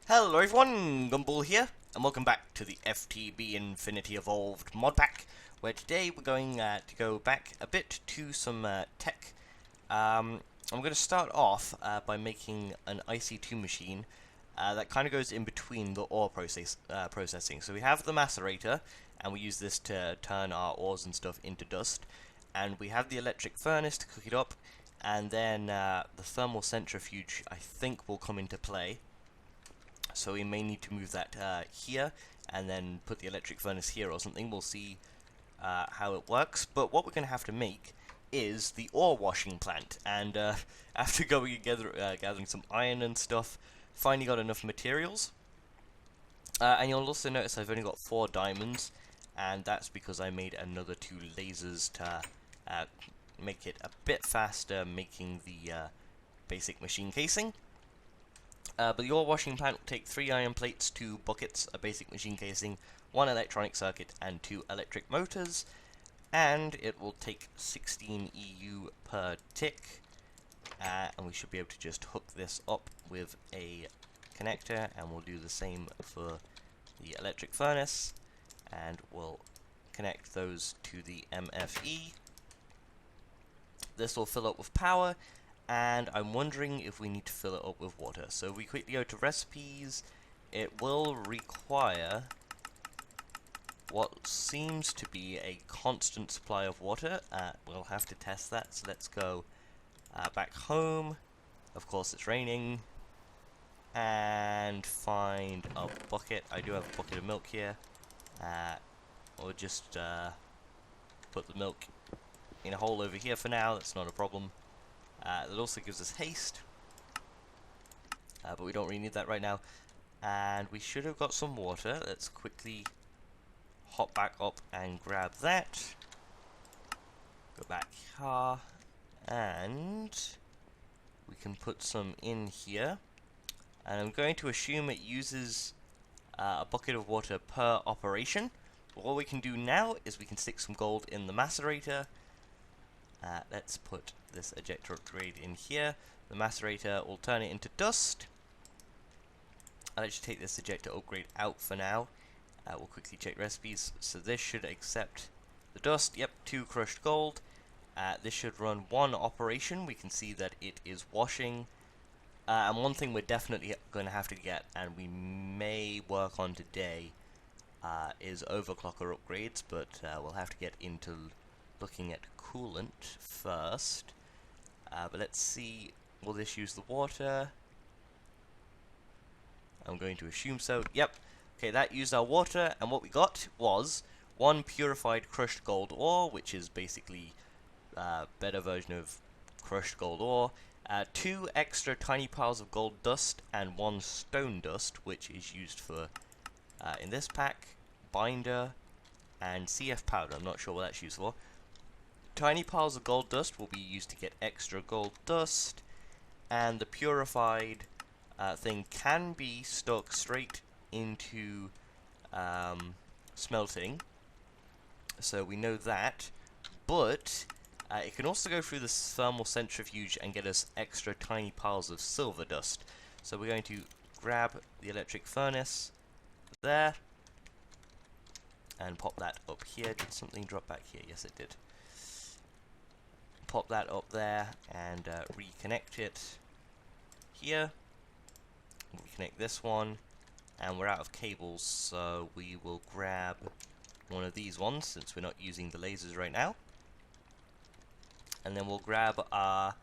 Hello everyone, Gumball here, and welcome back to the FTB Infinity Evolved mod pack, where today we're going to go back a bit to some tech. I'm going to start off by making an IC2 machine that kind of goes in between the ore processing. So we have the macerator, and we use this to turn our ores and stuff into dust, and we have the electric furnace to cook it up, and then the thermal centrifuge I think will come into play. So we may need to move that here, and then put the electric furnace here or something. We'll see how it works. But what we're going to have to make is the ore washing plant. And after going and gathering some iron and stuff, finally got enough materials. And you'll also notice I've only got 4 diamonds, and that's because I made another 2 lasers to make it a bit faster making the basic machine casing. But the ore washing plant will take 3 iron plates, 2 buckets, a basic machine casing, 1 electronic circuit, and 2 electric motors. And it will take 16 EU per tick. And we should be able to just hook this up with a connector, and we'll do the same for the electric furnace. And we'll connect those to the MFE. This will fill up with power, and I'm wondering if we need to fill it up with water. So if we quickly go to recipes, it will require what seems to be a constant supply of water. We'll have to test that, so let's go back home. Of course it's raining. And find a bucket. I do have a bucket of milk here. Or just put the milk in a hole over here for now, that's not a problem. That also gives us haste, but we don't really need that right now. And we should have got some water. Let's quickly hop back up and grab that. Go back here, and we can put some in here. And I'm going to assume it uses a bucket of water per operation. But what we can do now is we can stick some gold in the macerator. Let's put this ejector upgrade in here. The macerator will turn it into dust. I'll actually take this ejector upgrade out for now. We'll quickly check recipes. So this should accept the dust. Yep, 2 crushed gold. This should run 1 operation. We can see that it is washing. And one thing we're definitely going to have to get, and we may work on today, is overclocker upgrades. But we'll have to get into looking at coolant first. But let's see, will this use the water? I'm going to assume so. Yep. Okay, that used our water, and what we got was 1 purified crushed gold ore, which is basically a better version of crushed gold ore. 2 extra tiny piles of gold dust, and 1 stone dust, which is used for, in this pack, binder and CF powder. I'm not sure what that's used for. Tiny piles of gold dust will be used to get extra gold dust, and the purified thing can be stuck straight into smelting, so we know that, but it can also go through the thermal centrifuge and get us extra tiny piles of silver dust. So we're going to grab the electric furnace there, and pop that up here. Did something drop back here? Yes, it did. Pop that up there and reconnect it here. Reconnect this one, and we're out of cables, so we will grab one of these ones since we're not using the lasers right now. And then we'll grab our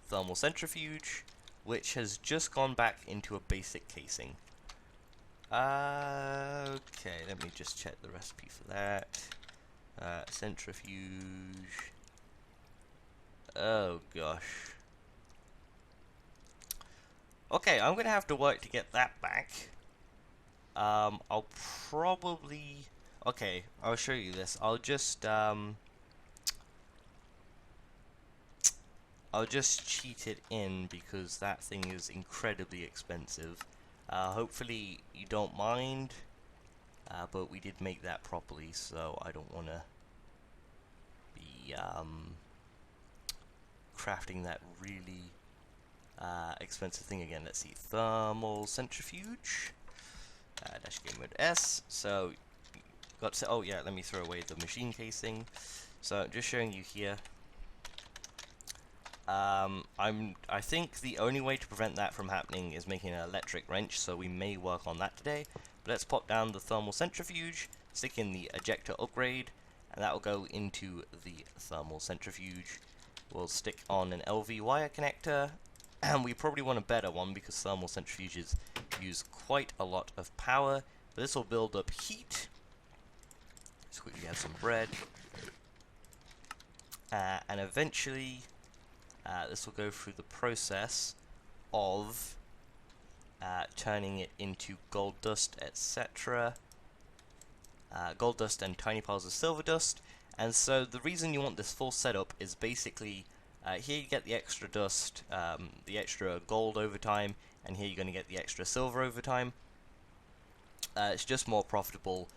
thermal centrifuge, which has just gone back into a basic casing. Okay, let me just check the recipe for that. Centrifuge. Oh gosh. Okay, I'm gonna have to work to get that back. I'll probably... Okay, I'll show you this. I'll just cheat it in because that thing is incredibly expensive. Hopefully you don't mind, but we did make that properly, so I don't want to be crafting that really expensive thing again. Let's see, thermal centrifuge. dash game mode S. So got to, oh yeah, let me throw away the machine casing. So I'm just showing you here. I think the only way to prevent that from happening is making an electric wrench, so we may work on that today. But let's pop down the thermal centrifuge, stick in the ejector upgrade, and that will go into the thermal centrifuge. We'll stick on an LV wire connector, and we probably want a better one because thermal centrifuges use quite a lot of power. But this will build up heat. Let's quickly have some bread. And eventually, this will go through the process of turning it into gold dust, etc. Gold dust and tiny piles of silver dust. And so the reason you want this full setup is basically here you get the extra dust, the extra gold over time, and here you're going to get the extra silver over time. It's just more profitable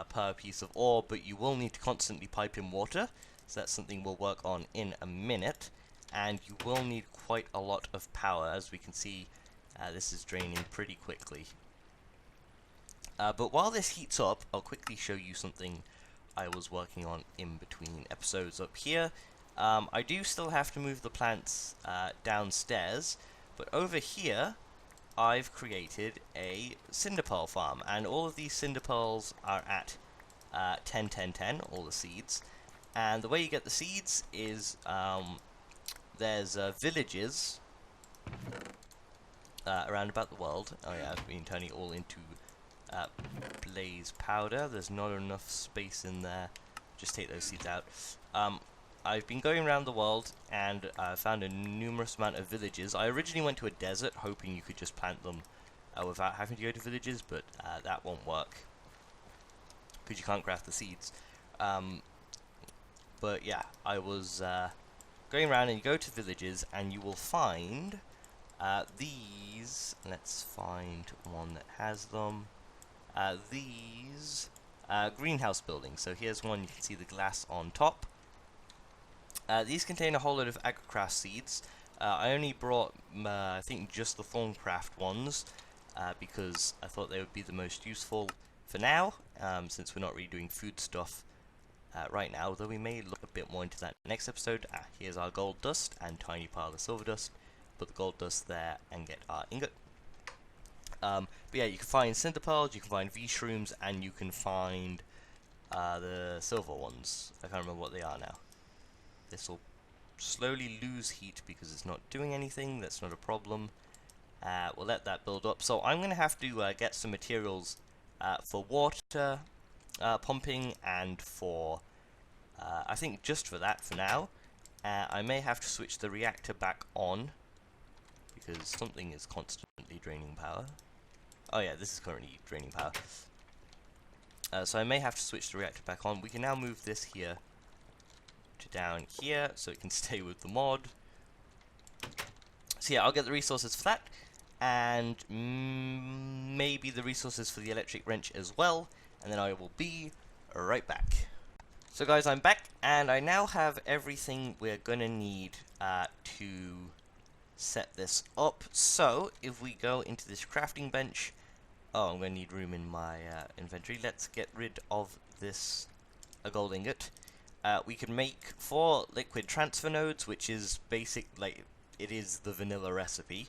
per piece of ore, but you will need to constantly pipe in water, so that's something we'll work on in a minute. And you will need quite a lot of power. As we can see, this is draining pretty quickly. But while this heats up, I'll quickly show you something I was working on in between episodes up here. I do still have to move the plants downstairs, but over here I've created a cinder pearl farm, and all of these cinder pearls are at 10, 10, 10, all the seeds. And the way you get the seeds is there's villages around about the world. Oh yeah, I've been turning it all into blaze powder. There's not enough space in there. Just take those seeds out. I've been going around the world and found a numerous amount of villages. I originally went to a desert hoping you could just plant them without having to go to villages, but that won't work because you can't craft the seeds. But yeah, I was going around, and you go to villages and you will find these. Let's find one that has them. These greenhouse buildings. So here's one, you can see the glass on top. These contain a whole load of agricraft seeds. I only brought, I think, just the thorncraft ones because I thought they would be the most useful for now, since we're not really doing food stuff right now, though we may look a bit more into that next episode. Here's our gold dust and tiny pile of silver dust. Put the gold dust there and get our ingot. But yeah, you can find cinder pearls, you can find V-shrooms, and you can find the silver ones. I can't remember what they are now. This will slowly lose heat because it's not doing anything. That's not a problem. We'll let that build up. So I'm going to have to get some materials for water pumping and for, I think just for that for now. I may have to switch the reactor back on because something is constantly draining power. Oh yeah, this is currently draining power. So I may have to switch the reactor back on. We can now move this here to down here so it can stay with the mod. So yeah, I'll get the resources for that, and maybe the resources for the electric wrench as well, and then I will be right back. So guys, I'm back, and I now have everything we're gonna need to set this up. So if we go into this crafting bench, oh, I'm gonna need room in my inventory. Let's get rid of this gold ingot. We can make 4 liquid transfer nodes, which is basic, like, it is the vanilla recipe,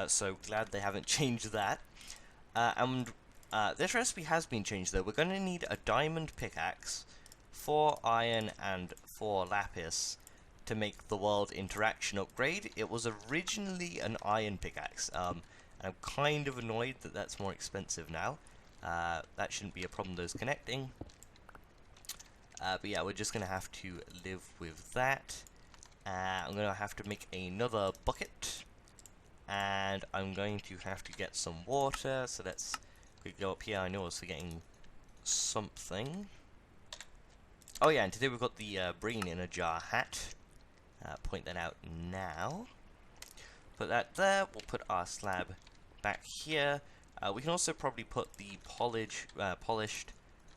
so glad they haven't changed that. And this recipe has been changed though. We're going to need a diamond pickaxe, 4 iron and 4 lapis to make the world interaction upgrade. It was originally an iron pickaxe, and I'm kind of annoyed that that's more expensive now. That shouldn't be a problem, those connecting. But yeah, we're just going to have to live with that. I'm going to have to make another bucket. And I'm going to have to get some water. So let's go up here. I know I was forgetting something. Oh yeah, and today we've got the brain in a jar hat. Point that out now. Put that there. We'll put our slab back here. We can also probably put the polished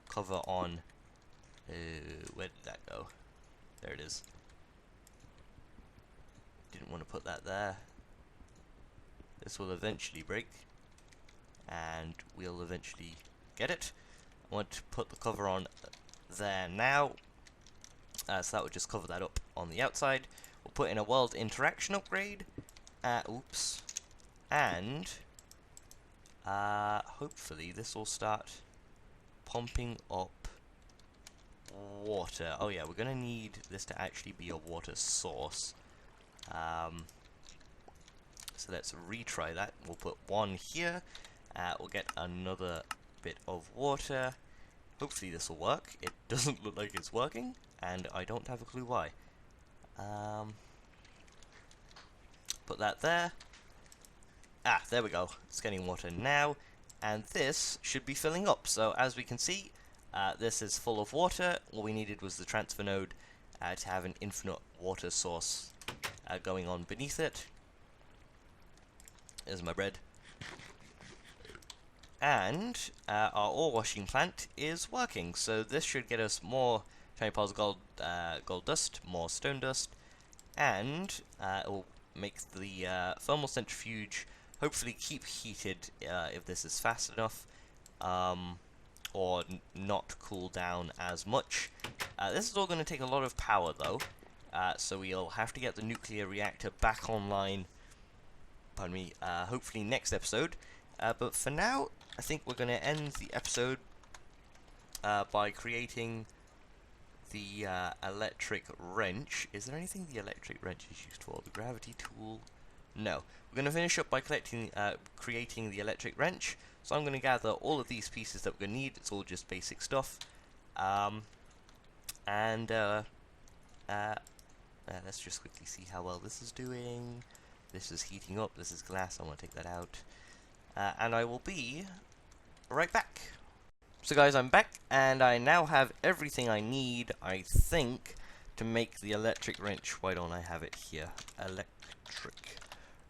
cover on. Where did that go? There it is. Didn't want to put that there. This will eventually break. and we'll eventually get it. I want to put the cover on there now, so that would just cover that up on the outside. We'll put in a world interaction upgrade, oops, and hopefully this will start pumping up water. Oh yeah, we're gonna need this to actually be a water source. So let's retry that. We'll put one here. We'll get another bit of water. Hopefully this will work. It doesn't look like it's working, and I don't have a clue why. Put that there. Ah, there we go. It's getting water now, and this should be filling up. So as we can see, this is full of water. All we needed was the transfer node to have an infinite water source going on beneath it. There's my bread. And our ore washing plant is working, so this should get us more shiny piles of gold dust, more stone dust, and it will make the thermal centrifuge hopefully keep heated if this is fast enough, or not cool down as much. This is all going to take a lot of power though, so we'll have to get the nuclear reactor back online, pardon me, hopefully next episode. But for now, I think we're going to end the episode by creating the electric wrench. Is there anything the electric wrench is used for? The gravity tool? No. We're going to finish up by creating the electric wrench. So I'm going to gather all of these pieces that we're going to need. It's all just basic stuff. Let's just quickly see how well this is doing. This is heating up. This is glass. I want to take that out. And I will be right back. So guys, I'm back, and I now have everything I need, I think, to make the electric wrench. Why don't I have it here? Electric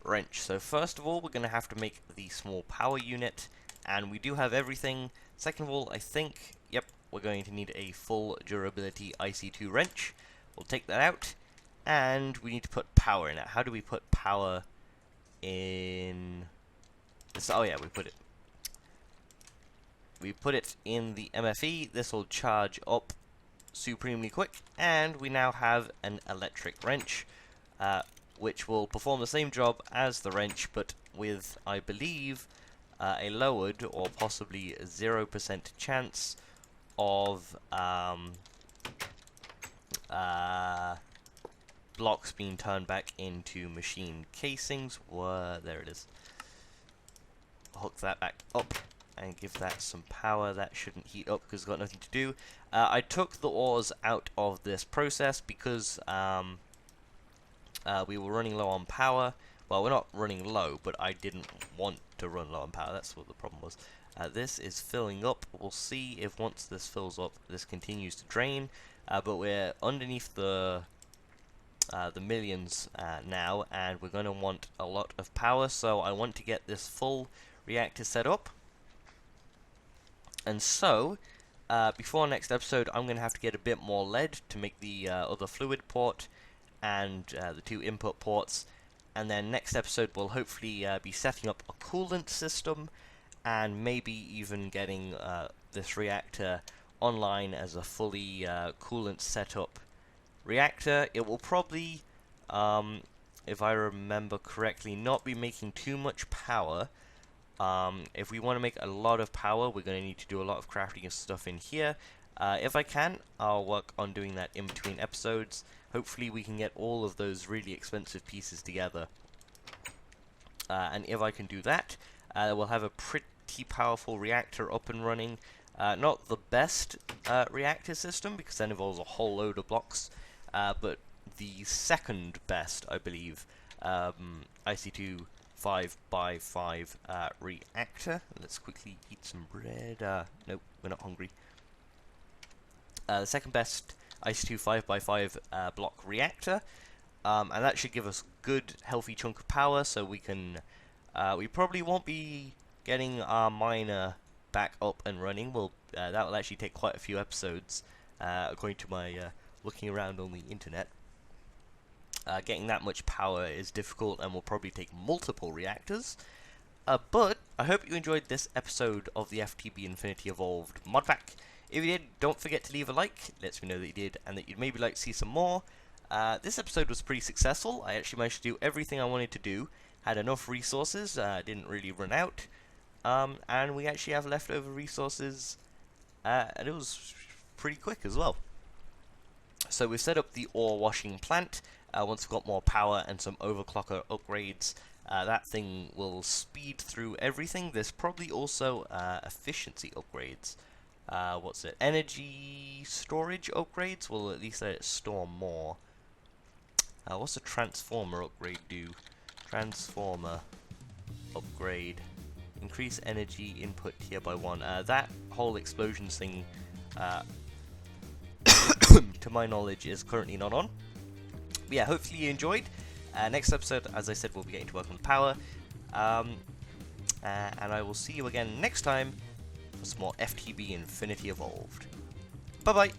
wrench. So first of all, we're going to have to make the small power unit, and we do have everything. Second of all, I think, yep, we're going to need a full durability IC2 wrench. We'll take that out, and we need to put power in it. How do we put power in this? Oh yeah, we put it in the MFE. This will charge up supremely quick, and we now have an electric wrench, which will perform the same job as the wrench, but with, I believe, a lowered or possibly 0% chance of blocks being turned back into machine casings. There it is. Hook that back up and give that some power. That shouldn't heat up because it's got nothing to do. I took the ores out of this process because we were running low on power. Well, we're not running low, but I didn't want to run low on power. That's what the problem was. This is filling up. We'll see if once this fills up, this continues to drain. But we're underneath the millions now, and we're going to want a lot of power. So I want to get this full reactor set up. And so, before next episode, I'm going to have to get a bit more lead to make the other fluid port and the 2 input ports. And then next episode, we'll hopefully be setting up a coolant system, and maybe even getting this reactor online as a fully coolant setup reactor. It will probably, if I remember correctly, not be making too much power. If we want to make a lot of power, we're going to need to do a lot of crafting and stuff in here. If I can, I'll work on doing that in between episodes. Hopefully we can get all of those really expensive pieces together. And if I can do that, we'll have a pretty powerful reactor up and running. Not the best reactor system, because that involves a whole load of blocks, but the second best, I believe, IC2 5x5 reactor. Let's quickly eat some bread. Nope, we're not hungry. The second best IC2 5x5 block reactor, and that should give us a good healthy chunk of power, so we can we probably won't be getting our miner back up and running. That will actually take quite a few episodes, according to my looking around on the internet. Getting that much power is difficult and will probably take multiple reactors. But I hope you enjoyed this episode of the FTB Infinity Evolved mod pack. If you did, don't forget to leave a like. Lets me know that you did, and that you'd maybe like to see some more. This episode was pretty successful. I actually managed to do everything I wanted to do. Had enough resources, didn't really run out. And we actually have leftover resources, and it was pretty quick as well. So we've set up the ore washing plant. Once we've got more power and some overclocker upgrades, that thing will speed through everything. There's probably also efficiency upgrades. What's it? Energy storage upgrades will at least let it store more. What's the transformer upgrade do? Transformer upgrade. Increase energy input here by 1. That whole explosions thing, to my knowledge, is currently not on. But yeah, hopefully you enjoyed. Next episode, as I said, we'll be getting to work on the power. And I will see you again next time for some more FTB Infinity Evolved. Bye bye!